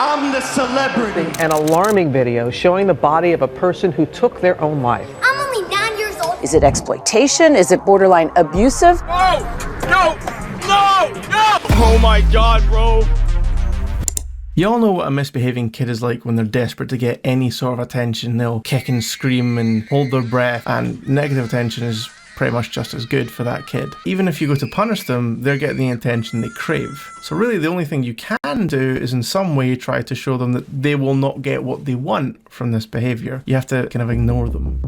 I'm the celebrity. An alarming video showing the body of a person who took their own life. I'm only 9 years old. Is it exploitation? Is it borderline abusive? No! No! No! No! Oh my God, bro! You all know what a misbehaving kid is like when they're desperate to get any sort of attention. They'll kick and scream and hold their breath, and negative attention is pretty much just as good for that kid. Even if you go to punish them, they're getting the attention they crave. So really the only thing you can do is in some way try to show them that they will not get what they want from this behaviour. You have to kind of ignore them.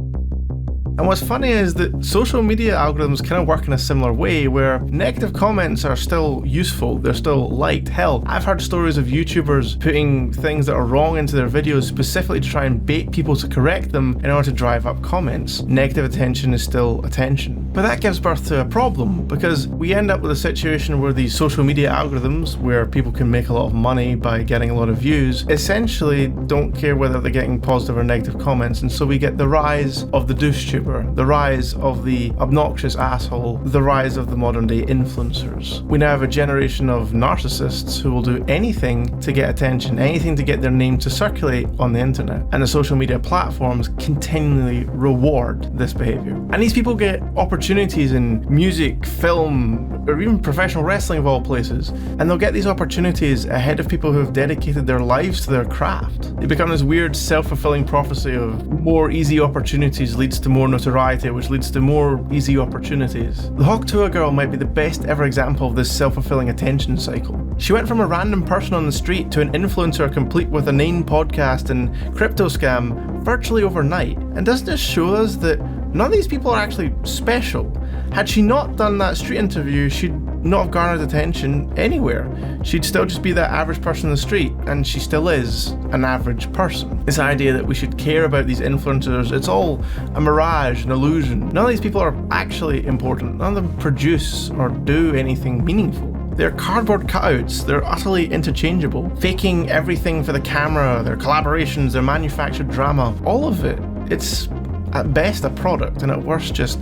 And what's funny is that social media algorithms kind of work in a similar way, where negative comments are still useful, they're still liked. Hell, I've heard stories of YouTubers putting things that are wrong into their videos specifically to try and bait people to correct them in order to drive up comments. Negative attention is still attention. But that gives birth to a problem, because we end up with a situation where these social media algorithms, where people can make a lot of money by getting a lot of views, essentially don't care whether they're getting positive or negative comments, and so we get the rise of the douche tuber, the rise of the obnoxious asshole, the rise of the modern day influencers. We now have a generation of narcissists who will do anything to get attention, anything to get their name to circulate on the internet, and the social media platforms continually reward this behaviour. And these people get opportunities in music, film, or even professional wrestling of all places, and they'll get these opportunities ahead of people who have dedicated their lives to their craft. They become this weird self-fulfilling prophecy of more easy opportunities leads to more notoriety, which leads to more easy opportunities. The Hawk Tuah girl might be the best ever example of this self-fulfilling attention cycle. She went from a random person on the street to an influencer complete with a 9 podcast and crypto scam virtually overnight. And doesn't this show us that none of these people are actually special? Had she not done that street interview, she'd not have garnered attention anywhere. She'd still just be that average person in the street, and she still is an average person. This idea that we should care about these influencers, it's all a mirage, an illusion. None of these people are actually important. None of them produce or do anything meaningful. They're cardboard cutouts, they're utterly interchangeable, faking everything for the camera, their collaborations, their manufactured drama, all of it. It's at best a product, and at worst just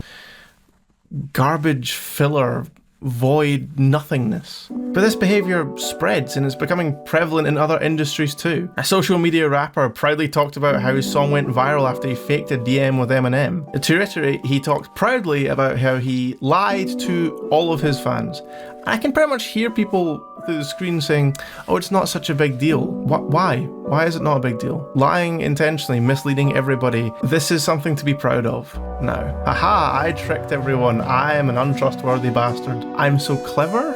garbage, filler, void nothingness. But this behaviour spreads and is becoming prevalent in other industries too. A social media rapper proudly talked about how his song went viral after he faked a DM with Eminem. To reiterate, he talked proudly about how he lied to all of his fans. I can pretty much hear people through the screen saying, oh, it's not such a big deal. Why? Why is it not a big deal? Lying intentionally, misleading everybody, this is something to be proud of now. Haha, I tricked everyone. I am an untrustworthy bastard. I'm so clever?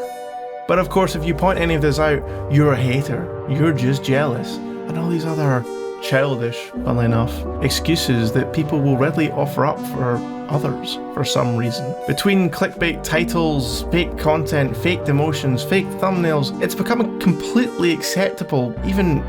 But of course, if you point any of this out, you're a hater. You're just jealous. And all these other childish, funnily enough, excuses that people will readily offer up for others for some reason. Between clickbait titles, fake content, faked emotions, fake thumbnails, it's become completely acceptable, even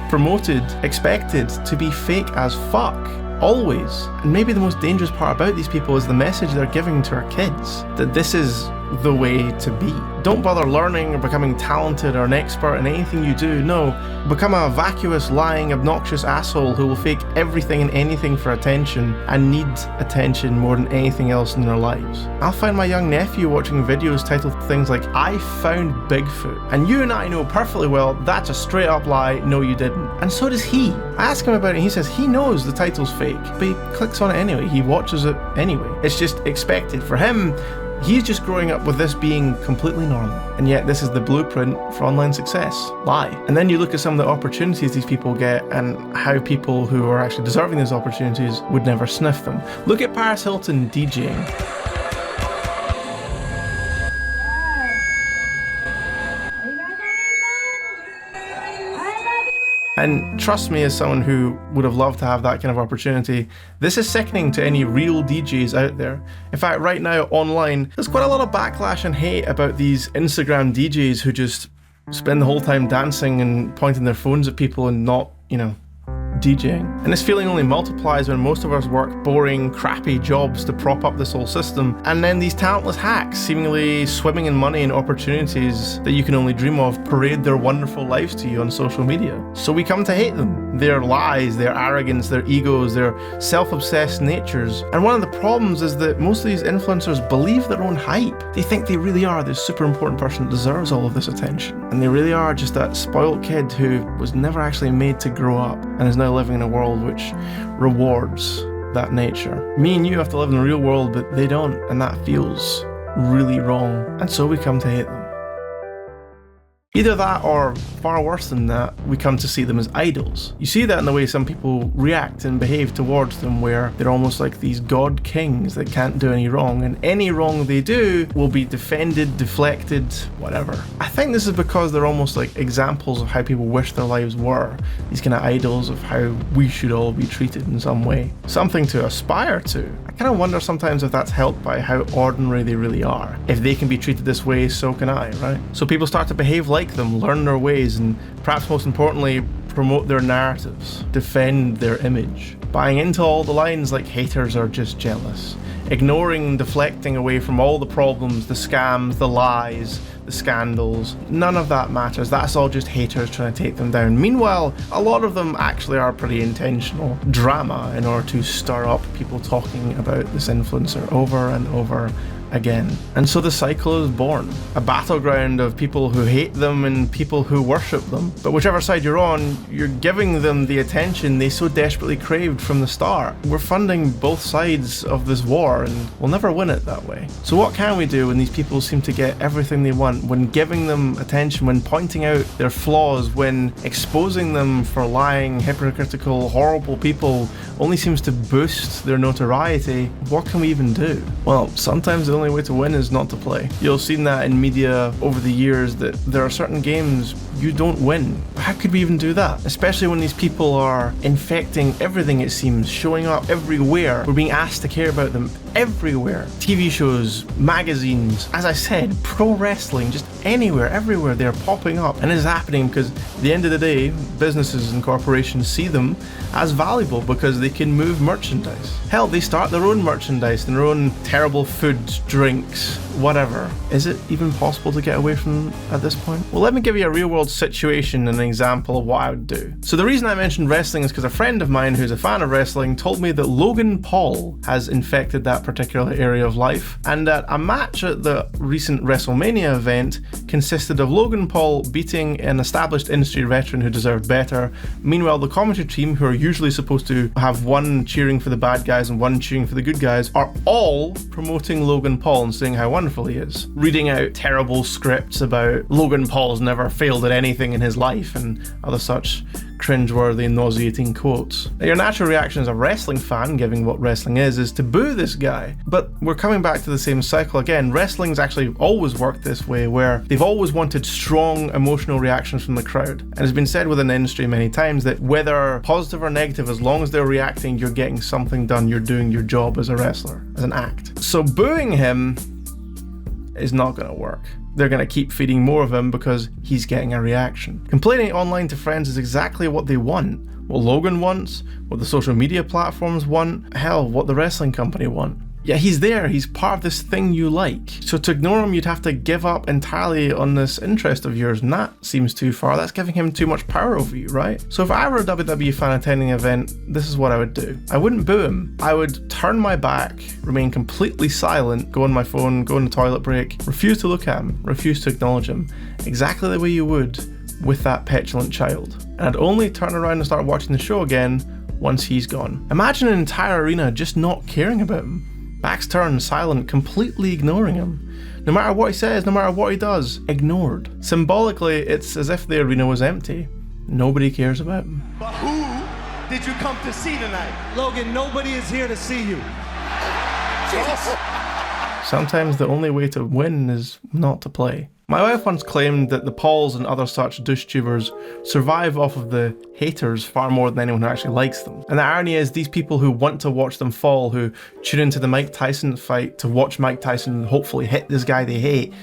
promoted, expected to be fake as fuck. Always. And maybe the most dangerous part about these people is the message they're giving to our kids, that this is the way to be. Don't bother learning or becoming talented or an expert in anything you do. No, become a vacuous, lying, obnoxious asshole who will fake everything and anything for attention and needs attention more than anything else in their lives. I'll find my young nephew watching videos titled things like, I found Bigfoot. And you and I know perfectly well that's a straight up lie, no you didn't. And so does he. I ask him about it and he says he knows the title's fake, but he clicks on it anyway, he watches it anyway. It's just expected. For him, he's just growing up with this being completely normal. And yet this is the blueprint for online success. Lie. And then you look at some of the opportunities these people get and how people who are actually deserving these opportunities would never sniff them. Look at Paris Hilton DJing. And trust me, as someone who would have loved to have that kind of opportunity, this is sickening to any real DJs out there. In fact, right now online, there's quite a lot of backlash and hate about these Instagram DJs who just spend the whole time dancing and pointing their phones at people and not, DJing. And this feeling only multiplies when most of us work boring, crappy jobs to prop up this whole system, and then these talentless hacks, seemingly swimming in money and opportunities that you can only dream of, parade their wonderful lives to you on social media. So we come to hate them. their lies, their arrogance, their egos, their self-obsessed natures. And one of the problems is that most of these influencers believe their own hype. They think they really are this super important person that deserves all of this attention. And they really are just that spoiled kid who was never actually made to grow up and is now living in a world which rewards that nature. Me and you have to live in the real world, but they don't, and that feels really wrong. And so we come to hate them. Either that, or far worse than that, we come to see them as idols. You see that in the way some people react and behave towards them, where they're almost like these god kings that can't do any wrong, and any wrong they do will be defended, deflected, whatever. I think this is because they're almost like examples of how people wish their lives were. These kind of idols of how we should all be treated in some way. Something to aspire to. I kind of wonder sometimes if that's helped by how ordinary they really are. If they can be treated this way, so can I, right? So people start to behave like them, learn their ways, and perhaps most importantly, promote their narratives, defend their image, buying into all the lines like haters are just jealous, ignoring and deflecting away from all the problems, the scams, the lies, the scandals. None of that matters. That's all just haters trying to take them down. Meanwhile, a lot of them actually are pretty intentional drama in order to stir up people talking about this influencer over and over again. And so the cycle is born. A battleground of people who hate them and people who worship them. But whichever side you're on, you're giving them the attention they so desperately craved from the start. We're funding both sides of this war, and we'll never win it that way. So what can we do when these people seem to get everything they want, when giving them attention, when pointing out their flaws, when exposing them for lying, hypocritical, horrible people only seems to boost their notoriety? What can we even do? Well, sometimes the only way to win is not to play. You'll have seen that in media over the years, that there are certain games you don't win. How could we even do that? Especially when these people are infecting everything, it seems, showing up everywhere. We're being asked to care about them everywhere. TV shows, magazines, as I said, pro wrestling, just anywhere, everywhere they're popping up. And it's happening because at the end of the day, businesses and corporations see them as valuable because they can move merchandise. Hell, they start their own merchandise, their own terrible foods, drinks, whatever. Is it even possible to get away from them at this point? Well, let me give you a real world situation and an example of what I would do. So the reason I mentioned wrestling is because a friend of mine who's a fan of wrestling told me that Logan Paul has infected that particular area of life, and that a match at the recent WrestleMania event consisted of Logan Paul beating an established industry veteran who deserved better. Meanwhile, the commentary team, who are usually supposed to have one cheering for the bad guys and one cheering for the good guys, are all promoting Logan Paul and saying how wonderful he is, reading out terrible scripts about Logan Paul's never failed at anything in his life and other such cringeworthy and nauseating quotes. Now, your natural reaction as a wrestling fan, given what wrestling is to boo this guy. But we're coming back to the same cycle again. Wrestling's actually always worked this way, where they've always wanted strong emotional reactions from the crowd. And it's been said within the industry many times that whether positive or negative, as long as they're reacting, you're getting something done, you're doing your job as a wrestler, as an act. So booing him is not going to work. They're going to keep feeding more of him because he's getting a reaction. Complaining online to friends is exactly what they want. What Logan wants, what the social media platforms want, hell, what the wrestling company want. Yeah, he's there, he's part of this thing you like. So to ignore him, you'd have to give up entirely on this interest of yours, and that seems too far. That's giving him too much power over you, right? So if I were a WWE fan attending an event, this is what I would do. I wouldn't boo him. I would turn my back, remain completely silent, go on my phone, go on the toilet break, refuse to look at him, refuse to acknowledge him, exactly the way you would with that petulant child. And I'd only turn around and start watching the show again once he's gone. Imagine an entire arena just not caring about him. Backs turned, silent, completely ignoring him. No matter what he says, no matter what he does, ignored. Symbolically, it's as if the arena was empty. Nobody cares about him. But who did you come to see tonight? Logan, nobody is here to see you. Sometimes the only way to win is not to play. My wife once claimed that the Pauls and other such douche tubers survive off of the haters far more than anyone who actually likes them. And the irony is, these people who want to watch them fall, who tune into the Mike Tyson fight to watch Mike Tyson hopefully hit this guy they hate,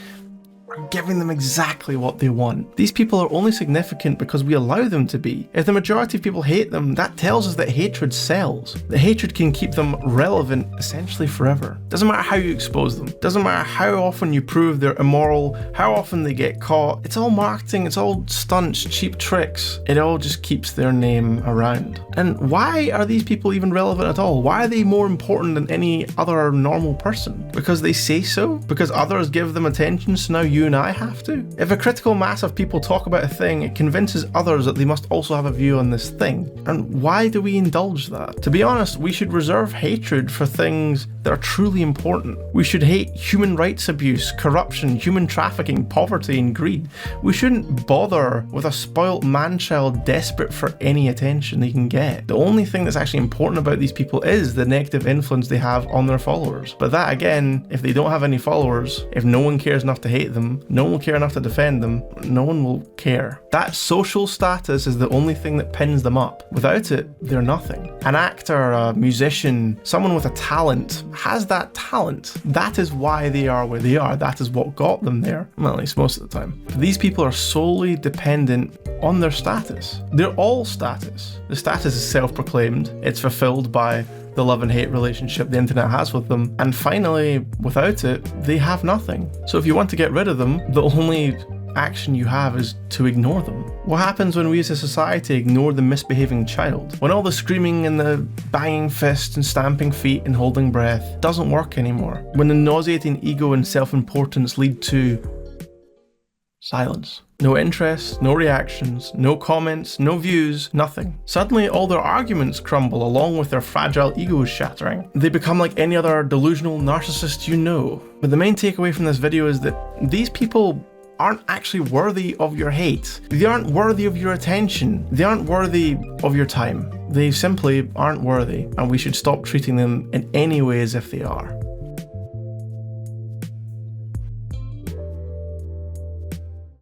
are giving them exactly what they want. These people are only significant because we allow them to be. If the majority of people hate them, that tells us that hatred sells. That hatred can keep them relevant essentially forever. Doesn't matter how you expose them. Doesn't matter how often you prove they're immoral, how often they get caught. It's all marketing, it's all stunts, cheap tricks. It all just keeps their name around. And why are these people even relevant at all? Why are they more important than any other normal person? Because they say so? Because others give them attention, so now you and I have to? If a critical mass of people talk about a thing, it convinces others that they must also have a view on this thing. And why do we indulge that? To be honest, we should reserve hatred for things that are truly important. We should hate human rights abuse, corruption, human trafficking, poverty, and greed. We shouldn't bother with a spoilt man-child desperate for any attention they can get. The only thing that's actually important about these people is the negative influence they have on their followers. But that again, if they don't have any followers, if no one cares enough to hate them, no one will care enough to defend them, no one will care. That social status is the only thing that pins them up. Without it, they're nothing. An actor, a musician, someone with a talent has that talent. That is why they are where they are. That is what got them there. Well, at least most of the time. These people are solely dependent on their status. They're all status. The status is self-proclaimed. It's fulfilled by the love and hate relationship the internet has with them. And finally, without it, they have nothing. So if you want to get rid of them, the only action you have is to ignore them. What happens when we as a society ignore the misbehaving child? When all the screaming and the banging fists and stamping feet and holding breath doesn't work anymore? When the nauseating ego and self-importance lead to silence. No interest, no reactions, no comments, no views, nothing. Suddenly all their arguments crumble along with their fragile egos shattering. They become like any other delusional narcissist you know. But the main takeaway from this video is that these people aren't actually worthy of your hate. They aren't worthy of your attention. They aren't worthy of your time. They simply aren't worthy, and we should stop treating them in any way as if they are.